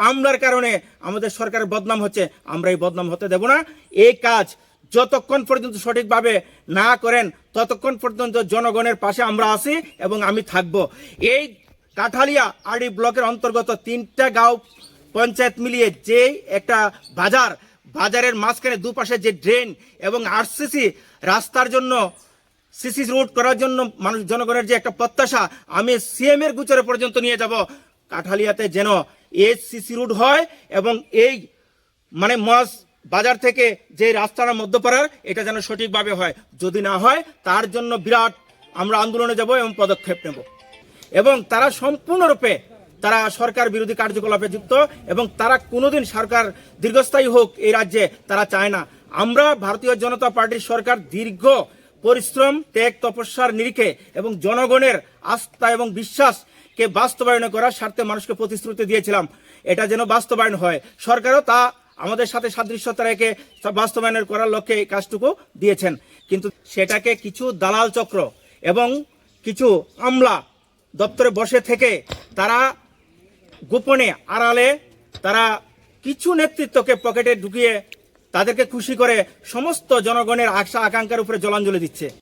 আমলার কারণে আমাদের সরকারের বদনাম হচ্ছে, আমরা এই বদনাম হতে দেব না। এই কাজ যতক্ষণ পর্যন্ত সঠিকভাবে না করেন ততক্ষণ পর্যন্ত জনগণের পাশে আমরা আছি এবং আমি থাকব। এই কাঠালিয়া আরডি ব্লকের অন্তর্গত 3টা গাঁও পঞ্চায়েত মিলিয়ে যে একটা বাজারের মাঝখানে দুপাশে যে ড্রেন এবং আরসিসি রাস্তার জন্য, সিসি রোড করার জন্য জনগণের যে একটা প্রত্যাশা, আমি সিএম এর গোচরে পর্যন্ত নিয়ে যাব কাঠালিয়াতে যেন এই সিসি রোড হয় এবং এই মজ বাজার থেকে যে রাস্তাটা মধ্যপাড়ার এটা যেন সঠিকভাবে হয়। যদি না হয় তার জন্য বিরাট আমরা আন্দোলনে যাব এবং পদক্ষেপ নেব। এবং তারা সম্পূর্ণরূপে তারা সরকার বিরোধী কার্যকলাপে যুক্ত এবং তারা কোনোদিন সরকার দীর্ঘস্থায়ী হোক এই রাজ্যে তারা চায় না। আমরা ভারতীয় জনতা পার্টির সরকার দীর্ঘ পরিশ্রম, ত্যাগ, তপস্যার নিরিখে এবং জনগণের আস্থা এবং বিশ্বাসকে বাস্তবায়ন করার স্বার্থে মানুষকে প্রতিশ্রুতি দিয়েছিলাম, এটা যেন বাস্তবায়ন হয়। সরকারও তা আমাদের সাথে সাদৃশ্যতা রেখে বাস্তবায়নের করার লক্ষ্যে এই কাজটুকু দিয়েছেন। কিন্তু সেটাকে কিছু দালাল চক্র এবং কিছু আমলা দপ্তরে বসে থেকে তারা গোপনে আড়ালে তারা কিছু নেতৃত্বকে পকেটে ঢুকিয়ে তাদেরকে খুশি করে সমস্ত জনগণের আশা আকাঙ্ক্ষার উপরে জলাঞ্জলি দিচ্ছে।